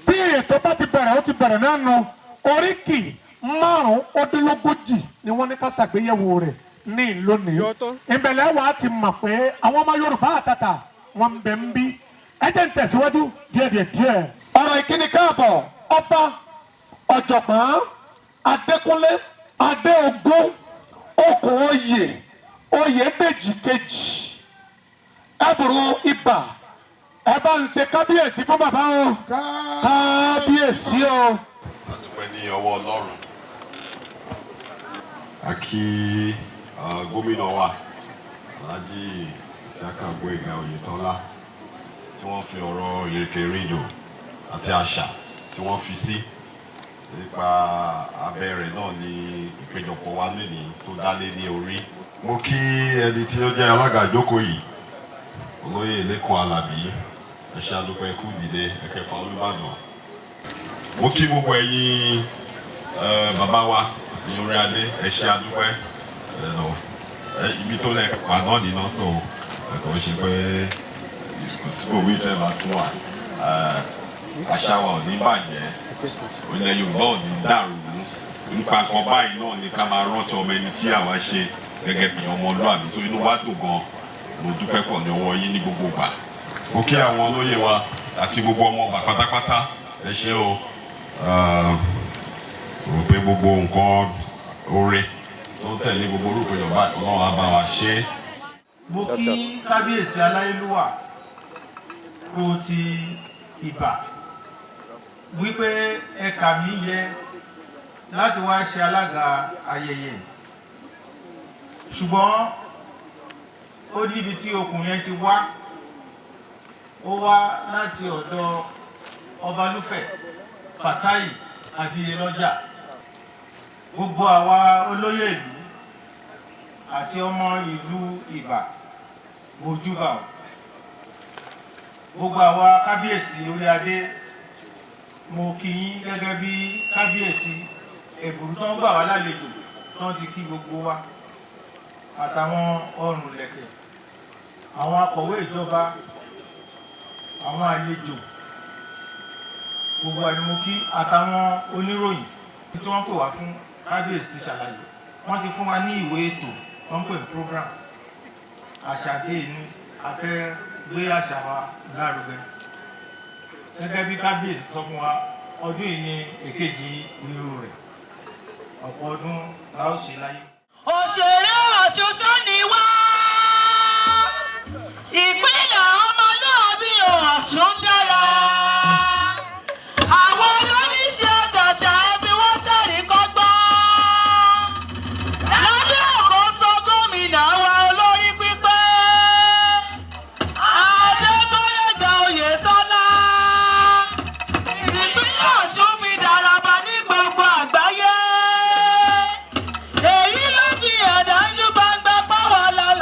tí ètò bá ti bẹ̀rẹ̀ ó ti bẹ̀rẹ̀ náà nu oríkì márùn-ún-ó-dín-lógójì ni wọ́n ní ká ṣàgbéyẹ̀wò rẹ̀ ní lónìí ìbẹ̀lẹ̀ wa ti mọ̀ pé àwọn ọmọ Yorùbá àtàtà wọn bẹ̀ ń bí ẹ jẹ́ ń tẹ̀síwájú díẹ̀. ọ̀rọ̀ ìkíni káàbọ̀ ọba ọ̀jọ̀gbọ́n Adékúnlé Adéògún Okùn Oyèdèjì kejì ẹ̀bùrú ibà ẹ bá ń ṣe kábíyèsí fún bàbá o kábíyèsí o. a dúpẹ́ ní ọwọ́ Ọlọ́run a kí gómìnà wa Alhaji Isiaka Gboyega Oyètọ́lá tí wọ́n fi ọ̀rọ̀ ìrìnkèrindò àti àṣà tí wọ́n fi sí nípa abẹ́rẹ́ náà ní ìpéjọpọ̀ wa lónìí tó dálé ní orí. mo kí ẹni tí ó jẹ́ alága ìjókòó yìí olóyè Lékan Alábí ẹ ṣé àdúpẹ́ kú dìde ẹ̀kẹfà Olúbàdàn. mo kí gbogbo ẹ̀yin bàbá wa ní orí adé ẹ ṣé àdúpẹ́ ibi tó lẹ pa náà nínú sọ ẹ̀kọ́ ṣe pé sípò wíṣẹ́ bá tún wà àṣà wa ò ní bàjẹ́ ilẹ̀ Yorùbá ò ní dàrú nípa nǹkan báyìí náà ni ká máa rántí ọmọ ẹni tí àwa ṣe gẹ́gẹ́ bí ọmọlúàbí tó inú wa dùn gan mo dúpẹ́ pọ̀ ní ọwọ́ yín ní gbogbo ìgbà. mo kí àwọn olóyè wa àti gbogbo ọmọ ọba pátápátá ẹ ṣé o rò pé gbogbo nǹkan oore tó ń tẹ̀lé gbogbo orúkọ Yorùbá Ọlọ́run á bá wa ṣe. mo kí kábíyèsí aláyélúwà kó ti Ìbà wípé ẹ̀ka mi yẹ láti wá ṣe alága ayẹyẹ ṣùgbọ́n ó níbi tí okùn yẹn ti wá ó wá láti ọ̀dọ̀ Ọbalúfẹ̀ Fàtáì Adéyẹlọ́jà gbogbo àwa olóyè ìlú àti ọmọ ìlú Ìbà mojúbà gbogbo àwa kábíyèsí orí adé mo kí yín gẹ́gẹ́ bí kábíyèsí ẹ̀bùrú tó ń gbà wá lálejò tó ń ti kí gbogbo wa àtàwọn ọrùn lẹ̀kẹ̀ àwọn akọ̀wé ìjọba àwọn àlejò gbogbo àni mo kí àtàwọn oníròyìn tí wọ́n pè wá fún kábíyèsí ti ṣàlàyé wọ́n ti fún wa ní ìwé ètò wọ́n pè ní program àṣàdé inú afẹ́ gbé àṣà wa lárugẹ gẹ́gẹ́ bí kábíyèsí sọ fún wa ọdún yìí ní èkejì irú rẹ̀ ọ̀pọ̀ ọdún la ó ṣe láyé. òṣèré ọ̀ṣunṣun ni wá ìpínlẹ̀ ọmọlúwàbí Ọ̀ṣun dára àwọn olóníṣẹ́ àtàṣà ẹbí wọ́n ṣàríkọ́gbọ́n lábẹ́ àkóso gómìnà wa olórí pípé Adégbóyèga Oyètọ́lá ìpínlẹ̀ Ọ̀ṣun fi dàràbà ní gbogbo àgbáyé èyí ló fi ẹ̀dájú gbangba pàwọ́ lálẹ́.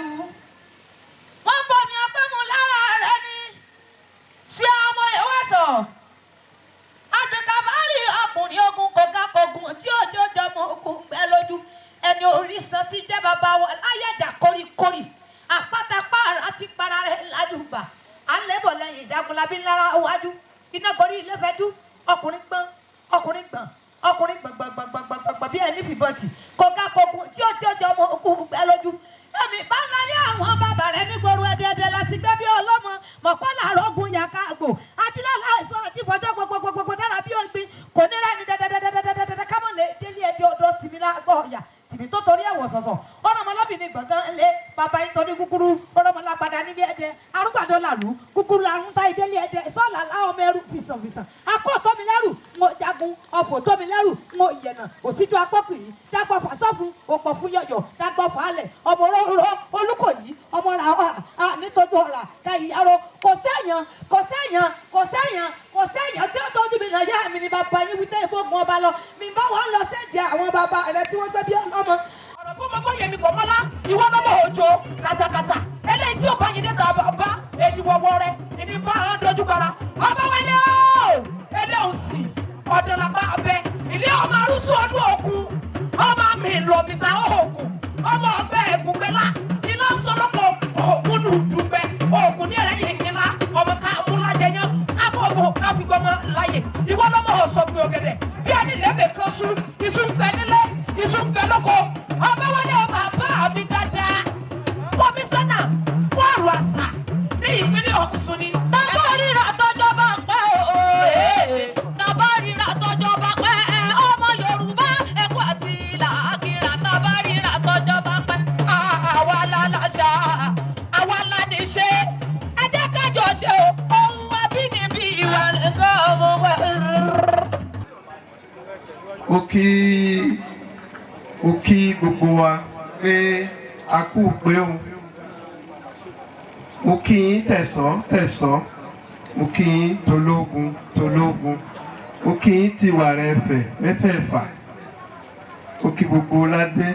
lù wọ́n bọ̀ ní ọpẹ́ mu lára rẹ̀ ni sí ọmọ ìwọ́sọ̀ àdùkàbárì ọkùnrin ogun kọ̀ọ̀kan tí òjòjò ọmọ ogun gbẹ lójú ẹni orísan tí jẹ́ bàbá wa láyẹ̀dà kórìkórì àpátápàrà ti para rẹ̀ lájùbà à ń lébọ̀ lẹ́yìn ìjagunlabi ńlára wájú iná gorí ilé fẹ́jú ọkùnrin gbọ̀ngbọ̀ngbọ̀ngbọ̀ngbọ̀ngbọ̀ngbọ̀ngbọ̀ngbọ̀n bí ẹni fìbọ̀tì kọ̀ọ̀kan tí òjòjò ọmọ ogun gbẹ lójú èmi bá ń lálẹ́ àwọn bàbá rẹ̀ nígboro ẹ̀dẹ̀ẹ̀dẹ̀ láti gbé bí ọlọ́mọ mọ̀pọ́nà àrọ́gùn yàká àgbò àti láláìsọ àti fọjọ́ gbogbogbò dára bí ògbìn kò ní rẹ́ni dẹ́dẹ́dẹ́dẹ́dẹ́dẹ́dẹ́ kámọ́ lè délé ẹ̀dẹ́ ọ̀dọ́ tìmí lágbọ́ ọ̀yà tìmí tó torí ẹ̀wọ̀ sọ̀sọ̀ ọ̀rọ̀mọlọ́bìnrin gbọ̀ngàn ńlẹ̀ bàbá yín torí kúkúrú ọ̀rọ̀mọlápadà nílé ẹ̀dẹ́ arúgbàdo làlú kúkúrú àrùn tá ìdélé ẹ̀dẹ́ sọ́ọ̀là láwọn mẹ́rù fìsànfìsàn akó tómi lẹ́rù mo jagun ọ̀fọ̀ tómi lẹ́rù mo ìyẹ̀nà òsíjú akọ́kùnrin dágbọ́ fàṣọ́fún òpọ̀ fún yọ̀yọ̀ dágbọ́ fàálẹ̀ ọmọ òróró olùkọ́yí ọmọ ra ọ̀rà nítorí ọ̀rà káyìyàrá kò sẹ́yìn tí ó tọ́jú mi náà yá mi ni bàbá yín wípé ìfowópamọ́ ọba lọ mi bá wọn lọ sẹ́jẹ̀ àwọn bàbá rẹ̀ tí wọ́n gbé bí ọlọ́mọ. ọ̀rọ̀ kó mọ́ yẹmi kò mọ́lá ìwọ lọ́mọ òjò kàtàkàtà eléyìí tí ò bá yín dẹ́ta bá èjì wọ̀wọ́ rẹ̀ ìní bá àwọn dojú para ọmọ wẹlé o eléhùn sí ọ̀dọ̀làpá abẹ ilé ọmọ arúgbó ọdún òkun ọmọ mi lọ́mísà òògùn ọmọ ọgbẹ́ ẹ̀gúngbẹ́lá iná sọlọ́pọ̀ òògùn lùdùgbẹ́ òògùn ní ẹ̀rẹ́ yìí ńlá ọmọ ká múlájẹyàn káfọ́gbọ̀n káfígbọ́mọ láyè ìwọ lọ́mọ ọ̀sọ̀gbìn ògẹ̀dẹ̀ bí ẹni lẹ́bẹ̀ẹ́ kan sún iṣu ń bẹ nílé iṣu ń bẹ lóko ọmọ wọlé ọmọ àbá mi dáadáa kọmíṣánná fún ọ̀rọ̀ àṣà ní ìpínlẹ̀ Ọ̀ṣun ni. tàbá ríra tọjọ́ bá pẹ́ o tàbá ríra tọjọ́ bá pẹ́ ọmọ Yorùbá ẹ̀kọ́ àti làákìrà tàbá ríra tọjọ́ bá pẹ́. àwa la láṣà àwa la ní ṣe ẹ jẹ́ kájọ ṣe o ohun abínibí ìwà nìkan ọmọ wa. ó kí gbogbo wa pé a kú pé òun mo kí yín tẹ̀sán mo kí yín tológun mo kí yín tiwà rẹ̀ mẹ́fẹ̀ẹ̀fà mo kí gbogbo ládé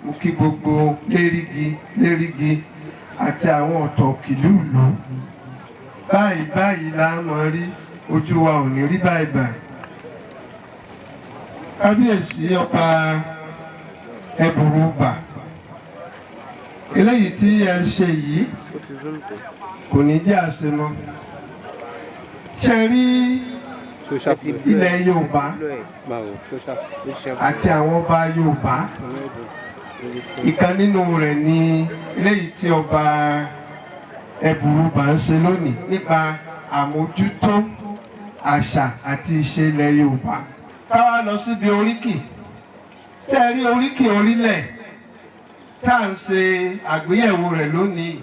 mo kí gbogbo lérigi àti àwọn ọ̀tọ̀ kìlúùlù báyìí la mọ̀ rí ojú wa ò ní rí báyìí. Kábíyèsí ọba Ẹ̀bùrúbà eléyìí tí ẹ ṣe yìí kò ní jẹ́ àṣemọ́. Ṣe rí ilẹ̀ Yorùbá àti àwọn ọba Yorùbá ìkan nínú rẹ̀ ni eléyìí tí ọba Ẹ̀bùrúbà ń ṣe lónìí nípa àmójútó àṣà àti ìṣe ilẹ̀ Yorùbá. Ká wá lọ síbi oríkì tí ẹ rí oríkì orílẹ̀ tá à ń ṣe àgbéyẹ̀wò rẹ̀ lónìí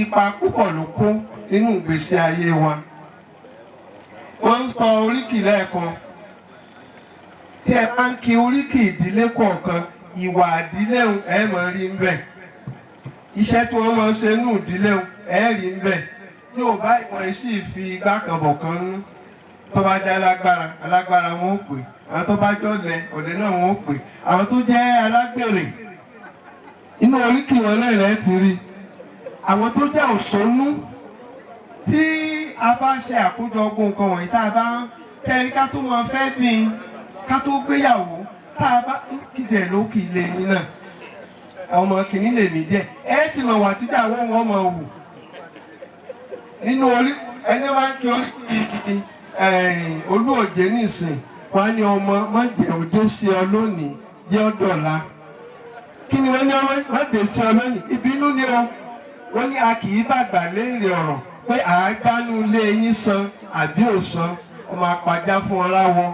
ipa púpọ̀ ló kó nínú ìgbésí ayé wa. Wọ́n ń sọ oríkì lẹ́ẹ̀kan tí ẹ bá ń kí oríkì ìdílé kọ̀ọ̀kan ìwà ìdílé ẹ máa rí ń bẹ̀ iṣẹ́ tí wọ́n máa ń ṣe nínú ìdílé ẹ rí ń bẹ̀ yóò bá ìwọ̀n sì fi igbá kan bọ̀ kan nú. Tó bá jẹ́ alágbára wọn ó pè àwọn tó bá jọ̀lẹ ọ̀lẹ náà wọn ó pè àwọn tó jẹ́ alágbèrè inú oríkì wọn náà rẹ̀ ti rí àwọn tó jẹ́ òṣónú tí a bá ṣe àkójọ ogun nǹkan wọ̀nyí tá a bá tẹ́rí ká tó máa fẹ́ bí ká tó gbéyàwó tá a bá kíjẹ̀ lókì ilé yín náà àwọn ọmọ kìíní lè mí jẹ́ ẹ ti mọ̀ wà tíjà wọ́n wọ́n mọ̀ wù nínú orí ẹni máa ń kí oríkì olú òjé nìsín wá ní ọmọ má jẹ́ òde sí ọ lónìí jẹ́ ọdọọla kí ni wọ́n ní ọmọ má dé sí ọ lónìí ìbínú ni o wọ́n ní a kì í bàgbà léèrè ọ̀rọ̀ pé àágbánú ilé yín san àbí òsan ọmọ apàjá fún ọ láwọ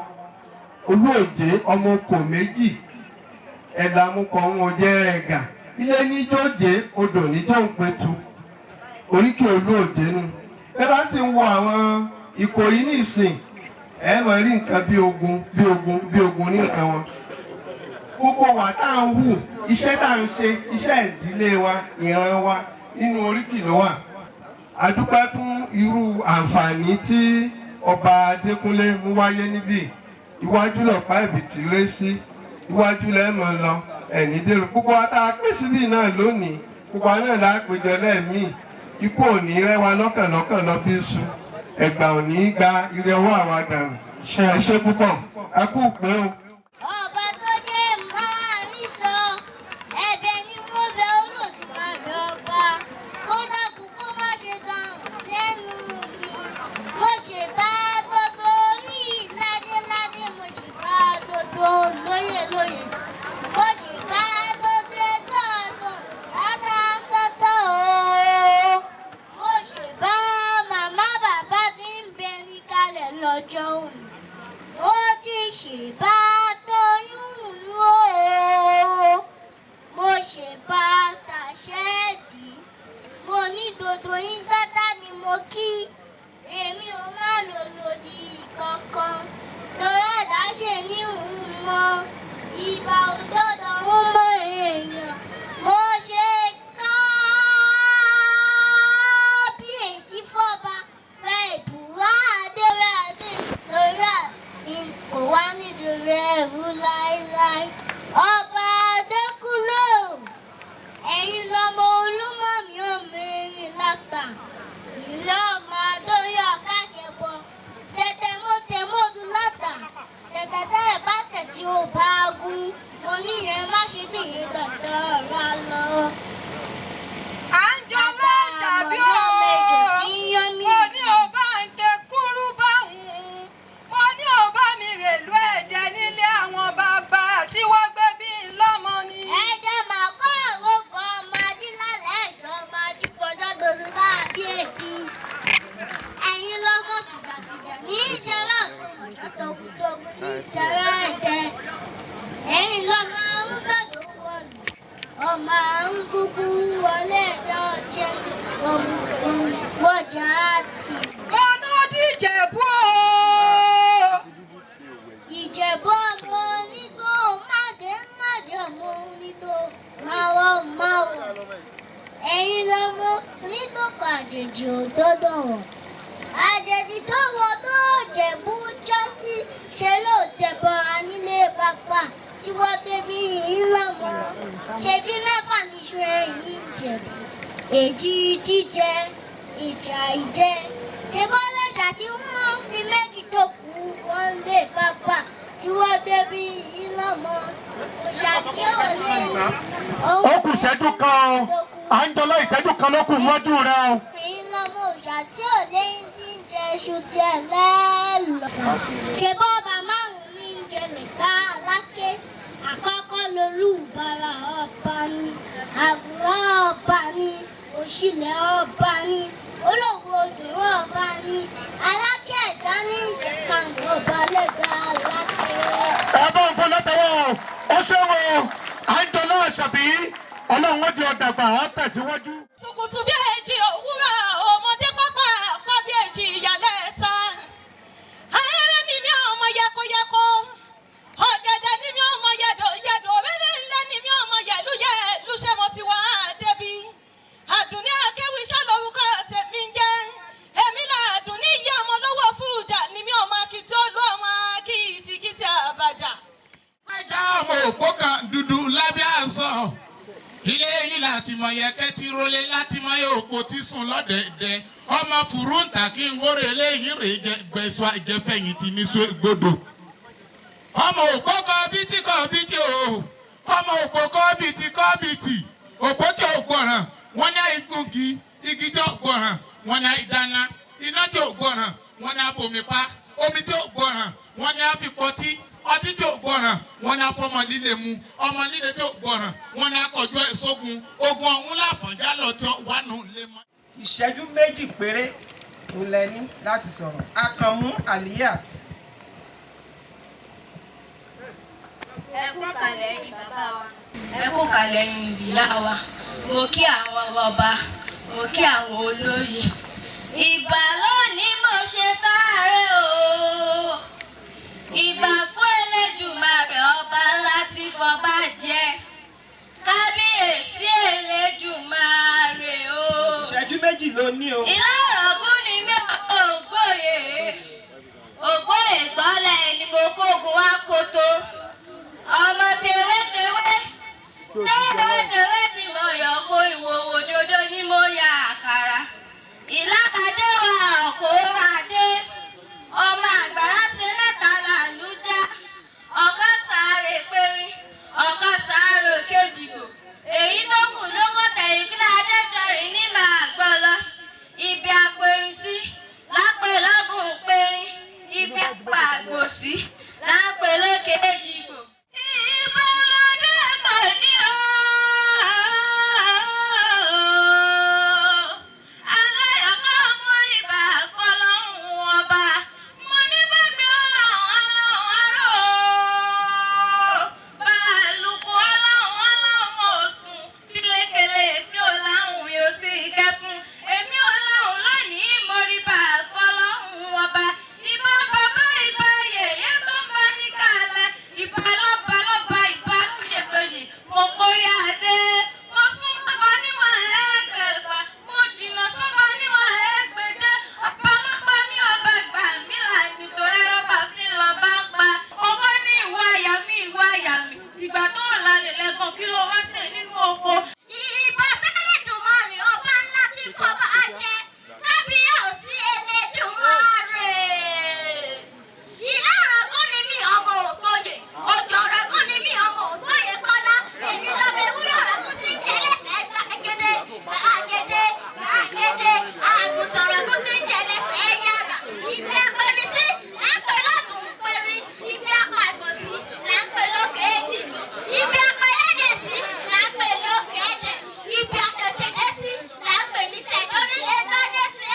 olú òjé ọmọ okò méjì ẹ̀dá amúkọ wọn jẹ́ ẹ̀gà ilé níjọ́jé odò níjọ́ ń petu oríkì olú òjé nu ẹ bá sì ń wo àwọn Ìkòyí ní ìsìn ẹ máa rí nǹkan bí ogun ní nǹkan wọn. Gbogbo wa tá à ń wù iṣẹ́ tá à ń ṣe iṣẹ́ ìdílé wa ìran wa nínú oríkì ló wà. A dúpẹ́ fún irú àǹfààní tí ọba Adékúnlé mú wáyé níbí. Iwájú lọ̀pá ìbìtì ré sí iwájú lẹ́mọ̀ lọ ẹni dèrò púpọ̀ àtàpé síbí náà lónìí púpọ̀ náà lápèjọ lẹ́ẹ̀mí ikú ò ní rẹwà lọ́kànlọ́kàn lọ bí sùn ẹgbà ò ní gba ire ọwọ́ àwa dànù ẹ ṣé púpọ̀ ẹ kú pé o. ọba tó jẹ́ máa ní sọ ẹ̀bẹ̀ ni mo bẹ̀ Olódùmarè ọba kó dákun kó má ṣe dáhùn lẹ́nu mi mo ṣe bá gbogbo orí ládéládé mo ṣe bá gbogbo lóyè mo ṣe bá gbogbo tọ̀tọ̀ látàkọ́tọ̀ o mo ṣe bá màmá bàbá tí ń bẹ ní kalẹ̀ lọ́jọ́ òní ó ti ṣèbá tóyún lò ó mo ṣèbá tàṣẹ́ẹ̀dì mo ní dodo yín gbátá ni mo kí èmi ò má lò lòdì kankan torí ẹ̀dá ṣe ní òun mọ ìbà òdodo òun mọ èèyàn mo ṣe kábíyèsí fọba rẹ̀ ìbúra adé lórí kò wá nídìí ẹrú láéláé ọba Adékúnlé o ẹ̀yin lọmọ Olúmọ̀mí òmìnirin lápá ilé ọmọ adóyè ọ̀káṣẹ́bọ tẹ̀tẹ̀ mọ́tẹ̀mọ́dún látà tẹ̀tẹ̀ tẹ́lẹ̀ bá tẹ̀ tí ó bá gún mo níyẹn má ṣe dìyẹn dọ̀tọ̀ ọ̀rọ̀ lọ. Àǹjọ́lá ṣàbí o mo ní o bá ń tẹ kúrú báwọn mo ní o bá mi rèlú ẹ̀jẹ̀ nílé àwọn bàbá tí wọ́n gbé bí n lọ́mọ ni. ẹ̀jẹ̀ máa kọ́ àròkọ ọmọ ajílálẹ̀ ẹ̀ṣọ́ ọmọ ajífọjọ́ dodo tàbí èdè ẹ̀yin lọ́mọ tìjàtìjà ní ìṣẹ́lá àgbọ̀mọ̀ṣọ́ togun-togun ní ìṣẹ́lá ẹ̀jẹ̀ ẹ̀yin lọ́mọ arúgbàdo wọ̀lú ọmọ arúgbùgbù wọlé ẹ̀jẹ̀ ọ̀jẹ̀ wọ̀jà àti. ọ̀nà díjẹ̀bú o. Ìjẹ̀bú ọmọ onígbò máde ọmọ onígbò máwọ̀ ẹ̀yin lọ́mọ onítòkọ̀ àjèjì òdodo àjèjì tó wọ tó Ìjẹ̀bú já sí ṣe ló tẹ̀bọ̀ra nílé bàbá tí wọ́n débi yìí lọ́mọ ṣebí mẹ́fà níṣu ẹ̀yìn Ìjẹ̀bú èjì jíjẹ ìjà ìjẹ ṣe bọ́lẹ́ṣà tí wọ́n fi méjì tó kù wọ́n lé bàbá tí wọ́n débi yìí lọ́mọ òṣà tí ò lè ní. ó kù ìṣẹ́jú kan o Àǹjọ́lá ìṣẹ́jú kan ló kù níwájú rẹ o. èyí lọ́mọ òṣà tí ò lè ti ń jẹ iṣu tiẹ̀ lẹ́ẹ̀lọ́fà ṣe bọ́ọ̀bà márùn-ún ní ń jẹ lè gbá aláké àkọ́kọ́ lolúbàrà ọba ni àgùrán ọba ni òṣìlẹ̀ ọba ni olówó odò ọba ni aláké ẹ̀dá ní ìṣẹ̀kànnì ọba lẹ́gbẹ̀ẹ́ aláké. ẹ bá ń fọ lọ́tọ̀wọ́ ó ṣe wọ Àǹjọ́lá Àṣàbí ọlọ́run ó di ọ̀dàgbà ó tẹ̀síwájú. Tukutu bí èjì òwúrọ̀ ọmọdé pápá kọ́ bí èjì ìyálẹ̀ta. Ayẹyẹ ni mi ọmọ yẹkoyẹko. Ọ̀gẹ̀dẹ̀ ni mi ọmọ yẹ̀dọ̀ rere ńlẹ̀ ni mi ọmọ yẹ̀lú ṣé mo ti wá débi. Àdùnní akéwì iṣẹ́ lórúkọ tèmi ń jẹ́. Èmi là Àdùnní ìyá ọmọ lọ́wọ́ fújà ni mi ọmọ akitì olú ọmọ kìtìkìtì àbàjá. Ẹja ọmọ òpó kan dúdú lábẹ́ aṣọ. Ilé yìí láti mọ yẹkẹ́ tí rólé láti mọ yẹ òpó tí sùn lọ́dẹ̀ẹ̀dẹ̀. Ọmọ fùrúǹtà kí n wórè léyìn rè gbẹ̀sọ́ ìjẹfẹ̀yìntì ní gbọdọ̀. Ọmọ òpó kọ́bìtì o. Ọmọ òpó kọ́bìtì. Òpó tí ò gbọ̀ràn. Wọ́n ní ìgbògi igi tí ò gbọ̀ràn. Wọ́n ní ìdáná iná tí ò gbọ̀ràn. Wọ́n ní abomipa omi tí ò gbọ̀ràn. Wọ́n ní àfipọ́tí ọtí tí ò gbọ̀ràn. Wọ́n ní afọmọ líle mu ọmọ líle tí ò gbọ̀ràn. Wọ́n ní akọ̀jọ́ ẹ̀sọ́gun ogun ọ̀hún láfọ̀njá lọ tí wà nù lé mọ́. Ìṣẹ́jú méjì péré ńlẹ̀ ní láti sọ̀rọ̀. Àkànmú Aliyat. Ẹ kú kalẹ̀ yín bàbá wa. Ẹ kú kalẹ̀ yín ìyá wa. Mo kí àwọn ọba, mo kí àwọn olóyè. Ìbà lónìí mo ṣe táàrẹ́ o. Ìbà fún Elédùmarè ọba láti fọba jẹ. Kábíyèsí Elédùmarè o. Ìṣẹ́jú méjì ló ní o. Ìlànà ọ̀gùn ni mi ògbóyè. Ògbóyè gbọ́lẹ̀ ni mo kógun wá kótó. Ọmọ tewétewé tẹ́wẹ́tẹ́wẹ́ tí mo yọ̀ kó ìwòwò dodo ni mo ya àkàrà. Ìlàkàdé wa ọ̀kọ́ adé. Ọmọ àgbàrá ṣe mẹ́ta làlújá. Ọ̀kan sáré périn, ọ̀kan sáré òkèjìgbò. Èyí tó kù ló kọ́ tẹ̀yìn kí Adéjọrin ní màá gbọ́ lọ. Ibi àpèrin sí lápẹ̀ lọ́gùn périn. Ibi àgbò sí lápẹ̀ lókèjìgbò. Ìbálòdé pẹ̀lú aláyọ̀kọ́ mú ibà fọlọ́hún ọba. Mo ní gbàgbé ọlọ́run aró. Bàálùkù ọlọ́run òsùn. Tílékèlè tí ó láhùn yóò sì kẹ́fún. Èmi ọlọ́run lónìí mo rí bà fọlọ́hún ọba. Ìbá bàbá ìbá yèyé tó ń bá ní kàlẹ́. Ìbá lọ́ba ìbá lóye. Mo kórè adé. Mo fún bàbá níwọ̀n ẹgbẹ̀fà. Mo jìnnà sọ́ba níwọ̀n ẹgbẹ̀je. Ọ̀pọ̀lọpọ̀ ní ọba gbà mí là nítorí rọ́bà fi lọ bá ń pa. Ọmọ ní ìwà àyà mi. Ìgbà tó ń lalẹ̀ lẹ́gàn kí ló wá sí nínú oko. Ìbà fẹ́lẹ́dùmarè ọba ńlá tí fọba jẹ. Kábíyèsí Elédùmarè. Ìlànà kún ni mí ọmọ ògbóyè. Òjò rẹ̀ kún ni mí ọmọ ògbóyè kọ́lá. Èmi lọ́bẹ̀ wúlò rẹ̀ kún ti ń jẹ lẹ́sẹ̀ gbàgede. Àgùntàn rẹ̀ kún ti ń jẹ lẹ́sẹ̀ yàrá. Ibi apẹ̀mí sí là ń pè lọ́gùn pẹ̀rí. Ibi apàgbò sí là ń pè lókè èjìgbò. Ibi apẹ̀lẹ́dẹ̀ sí là ń pè lókè ẹ̀dẹ̀. Ibi àtẹ̀tẹ̀dẹ̀ sí là ń pè ní sẹ̀dọ́rí ẹ̀dọ́dẹ̀ sí.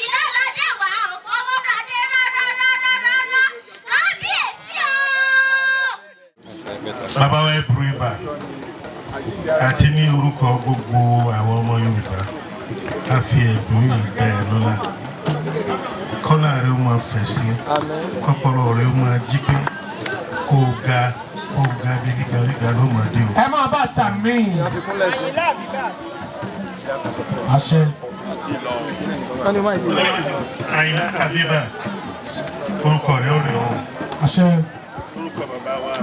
Ìlàlọ́dẹ̀ wà òkò wọ́pàdé rárá. Kábíyèsí o. Bàbá wa ẹ burú ibà àti ní orúkọ gbogbo àwọn ọmọ Yorùbá a fi ẹ̀bùn yìí gbẹ ẹ lọ́la kọ́lá rẹ ó máa fẹ̀ sí kọ́pọ̀lọ́ rẹ ó máa jí pé kó o ga bí gíga ló máa dé o. ẹ máa bá sàmì. àṣẹ. Àyìnlá Àbíbà orúkọ rẹ ó rẹ o. àṣẹ. orúkọ bàbá wa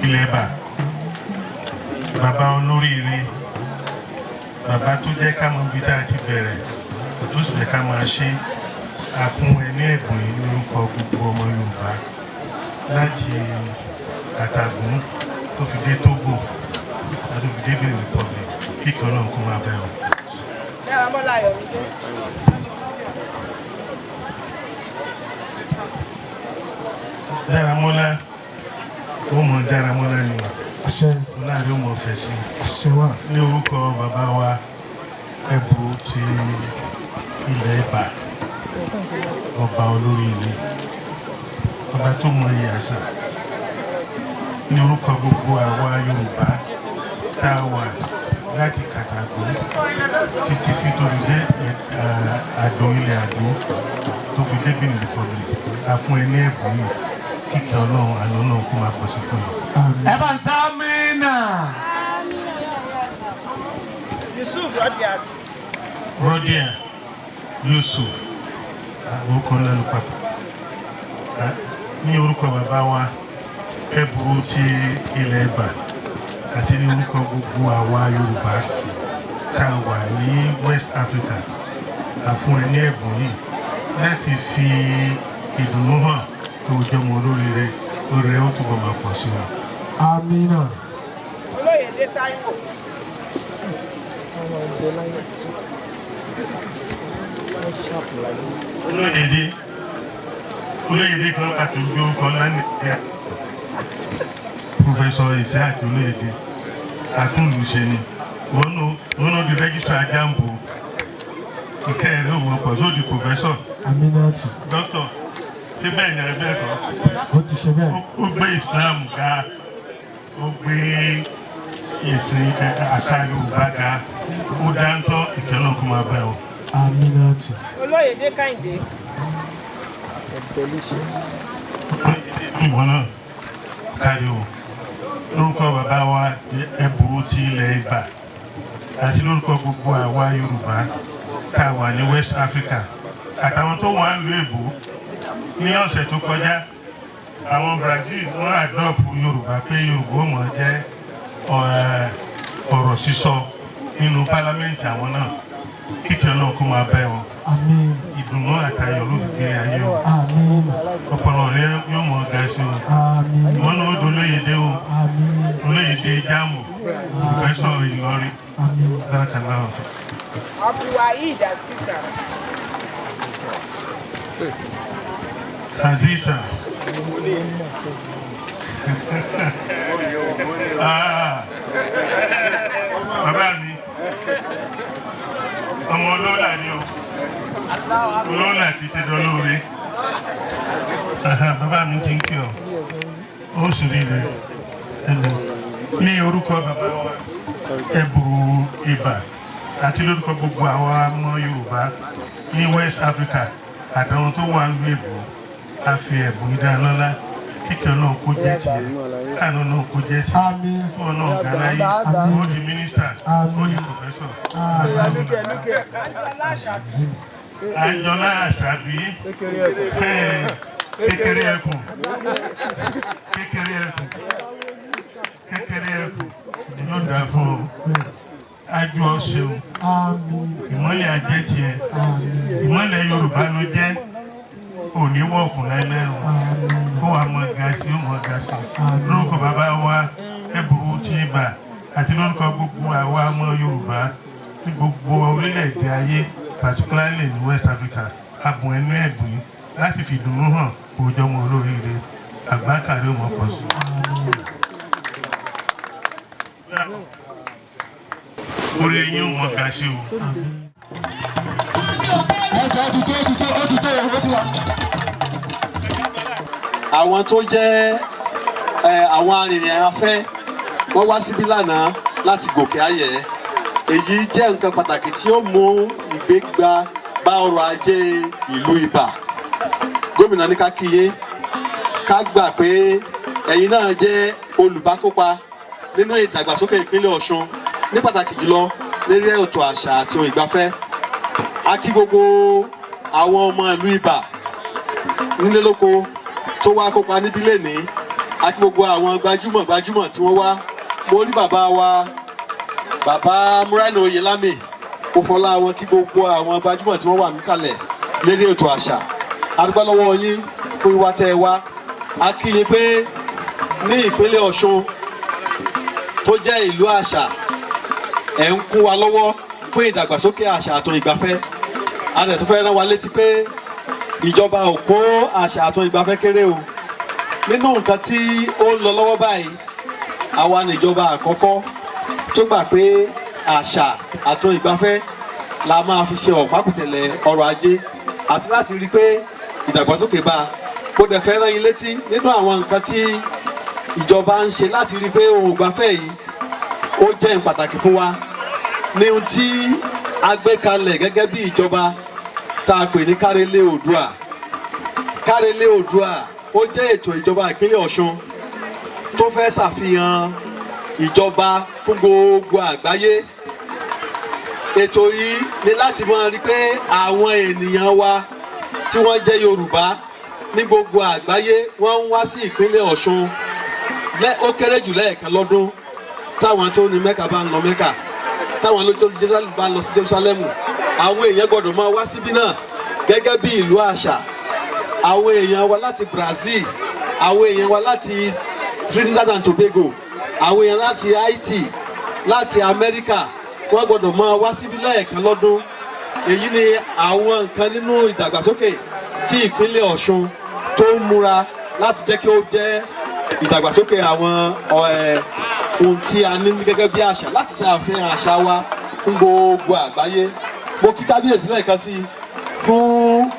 ilẹ̀ bà bàbá olóríire bàbá tó jẹ́ ká mọ ibi tá a ti bẹ̀rẹ̀ tó sì jẹ́ ká máa ṣe àfún ẹni ẹ̀bùn yìí lórúkọ gbogbo ọmọ Yorùbá láti Àtàgùn tó fi dé Tógò tó fi dé Benin Republic kíkẹ́ Ọlọ́run kó máa bẹ̀ wọ́n. Dáramọ́lá ó mọ Dáramọ́lá ni wà. àṣẹ. Ọláàrẹ ó mọ fẹ́ sí. àṣẹ wà. Ní orúkọ bàbá wa Ẹ̀bù ti ilẹ̀ Ìbà ọba olóríire ọba tó mọ iye àṣà. Ní orúkọ gbogbo àwa Yorùbá tá a wà láti Kàtàgùn títí fi tóbi dé Àdó ilẹ̀ Àdó tó fi dé Benin Republic a fún ẹ ní ẹ̀bùn yìí kíkẹ́ Ọlọ́run àná náà kó máa pọ̀ sí fún yìí. ẹ bá ń sá mínà. Yusuf Rodiat. Rodiat Yusuf orúkọ ńlá ló papọ̀ ní orúkọ bàbá wa Ẹ̀bùrú ti ilẹ̀ Ìbà àti ní orúkọ gbogbo àwa Yorùbá tá a wà ní West Africa a fún ẹ ní ẹ̀bùn yìí láti fi ìdùnnú hàn kí o jẹ́ ọmọ olóríire lórí rẹ̀ ó túbọ̀ máa pọ̀ sí wọn. amina. Olóyèdé Táíwò. Olóyèdé kan pàtó ju orúkọ ńlá nìyẹn Professor Isaac Olóyèdé àtúnlùṣe ni wọn náà di registrar Jambo ìkẹyìn ló mọ pọ̀ sóò di professor. aminati. Doctor ṣé bẹ́ẹ̀ ni ẹgbẹ́ kan. ó ti ṣe bẹ́ẹ̀. ó gbé Islam ga ó gbé ìsìn àṣà Yorùbá ga ó dáńtọ́ ìkẹ́lọ́ kó máa bẹ̀ ọ́. aminati. Olóyèdé Kẹ́hìndé. ìwọ náà kárí o lórúkọ bàbá wa Ẹ̀bùrú ti ilẹ̀ Ìbà àti lórúkọ gbogbo àwa Yorùbá tá a wà ní West Africa àtàwọn tó wà ń lu èbó ní ọ̀sẹ̀ tó kọjá àwọn Brazil wọ́n adopt Yorùbá pé Yorùbá ó mọ̀ jẹ́ ọ̀rọ̀ sísọ nínú pálámẹ́ǹtì àwọn náà kíkẹ́ náà kó máa bẹ́ wọn. Ìdùnnú àtayọ̀ ló fi gbé ayé o. Ọpọlọ rẹ yóò mọ ga sí o. Ìwọ náà ó dolóyèdè o. Olóyèdè jáàmù pòfẹ́sọ̀ Ìlọrin. Dáadáa náà. Abdulwaheed Aziza. Aziza. Bàbá mi ọmọ olóòlà ni o olóòlà ti ṣe dọlóore bàbá mi ti ń kí ọ ó sì rí rẹ ní orúkọ bàbá wa Ẹ̀bùrú Ìbà àti lórúkọ gbogbo àwọn ọmọ Yorùbá ní West Africa àtàwọn tó wà ń lu èbò a fi ẹ̀bùn ìdánilọ́lá kíkẹ́ náà kó jẹ́ tiẹ̀ káàánú náà kó jẹ́ tiẹ̀ fún ọ̀nà ọ̀gá láyé ó di mínísítà ó di pòfẹ́sọ̀. Àjọlá Àṣàbí kékeré ẹkùn ló dà fún ọ ájú ọ̀ṣẹ́un ìmọ́lẹ̀ ajẹ́ tiẹ̀ ìmọ́lẹ̀ Yorùbá ló jẹ́ òní wọ̀kùn lẹ́lẹ́rùn kó wa mọ gàásì ó mọ gàásì lórúkọ bàbá wa Ẹ̀bùrú Ìbà àti lórúkọ gbogbo àwa ọmọ Yorùbá ní gbogbo orílẹ̀-èdè ayé particularly ní West Africa abùn ẹnu ẹ̀bùn yìí láti fi ìdùnnú hàn kó jọmọ olóríire àgbákàrí ọmọ pọ̀ sí. orí eyín ò mọ gàásì o. Àwọn tó jẹ́ àwọn arìnrìn-afẹ́ wọ́n wá síbí lánàá láti gòkè ayẹ̀ èyí jẹ́ nǹkan pàtàkì tí ó mú ìgbéga bá ọrọ̀ ajé ìlú Ìbà. Gómìnà ní ká kíyè ká gbà pé ẹ̀yin náà jẹ́ olùbákópa nínú ìdàgbàsókè ìpínlẹ̀ Ọ̀ṣun ní pàtàkì jùlọ lérí ètò àṣà àti ohun ìgbafẹ́. A kí gbogbo àwọn ọmọ ìlú Ìbà nílé lóko tó wá kópa níbí lénìí. A kí gbogbo àwọn gbajúmọ̀ tí wọ́n wá. Mo rí bàbá wa bàbá Múráìnà Oyèlámì kó fọlá wọn kí gbogbo àwọn gbajúmọ̀ tí wọ́n wà níkàlẹ̀ lérí ètò àṣà. A dúpẹ́ lọ́wọ́ yín fún wíwá tẹ́ ẹ wá. A kí yín pé ní ìpínlẹ̀ Ọ̀ṣun tó jẹ́ ìlú àṣà ẹ̀ ń kún wa lọ́wọ́ fún ìdàgbàsókè àṣà àtò ìgbafẹ́. A dẹ̀ tó fẹ́ rán wa létí pé ìjọba ò kó àṣà àtò ìgbafẹ́ kéré o. Nínú nǹkan tí ó ń lọ lọ́wọ́ báyìí àwa níjọba àkọ́kọ́ tó gbà pé àṣà àtò ìgbafẹ́ la máa fi ṣe ọ̀pákùtẹ̀lẹ̀ ọrọ̀ ajé àti láti rí i pé ìdàgbàsókè bá a. Mo dẹ̀ fẹ́ rán yín létí nínú àwọn nǹkan tí ìjọba ń ṣe láti rí i pé ohun ìgbafẹ́ yìí ó jẹ́ nǹkan pàtàkì fún wa ní ohun tí a gbé kalẹ̀ gẹ́gẹ́ bí ìjọba tá a pè ní Kárelé Oòduà. Kárelé Oòduà ó jẹ́ ètò ìjọba ìpínlẹ̀ Ọ̀ṣun tó fẹ́ ṣàfihàn ìjọba fún gbogbo àgbáyé. Ètò yìí ni láti máa rí pé àwọn ènìyàn wa tí wọ́n jẹ́ Yorùbá ní gbogbo àgbáyé wọ́n ń wá sí ìpínlẹ̀ Ọ̀ṣun ó kéré jù lẹ́ẹ̀kan lọ́dún. Táwọn tó ní Mẹ́kà bá ń lọ Mẹ́kà, táwọn tó ní Jerusalem bá ń lọ sí Jerusalem, àwọn èèyàn gbọ́dọ̀ máa wá síbí náà gẹ́gẹ́ bí ìlú àṣà. Àwọn èèyàn wa láti Brazil, àwọn èèyàn wa láti Trinidad and Tobago, àwọn èèyàn láti Haiti, láti Amẹ́ríkà, wọ́n gbọ́dọ̀ máa wá síbí lẹ́ẹ̀kan lọ́dún. Èyí ni àwọn nǹkan nínú ìdàgbàsókè tí ìpínlẹ̀ Ọ̀ṣun tó ń múra láti jẹ́ kí ó jẹ́ ìdàgbàsókè àwọn ohun tí a ní gẹ́gẹ́ bí àṣà láti ṣe àfihàn àṣà wa fún gbogbo àgbáyé. Mo kí kábíyèsí lẹ́ẹ̀kan sí fún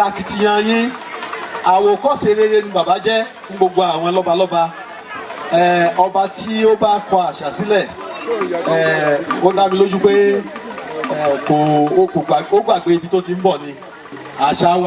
akitiyan yín. Àwòkọ́ṣe rere ni bàbá jẹ́ fún gbogbo àwọn lọ́balọ́ba. Ọba tí ó bá kọ àṣà sílẹ̀ ó dá mi lójú pé ó gbàgbé ibi tó ti ń bọ̀ ni àṣà wa.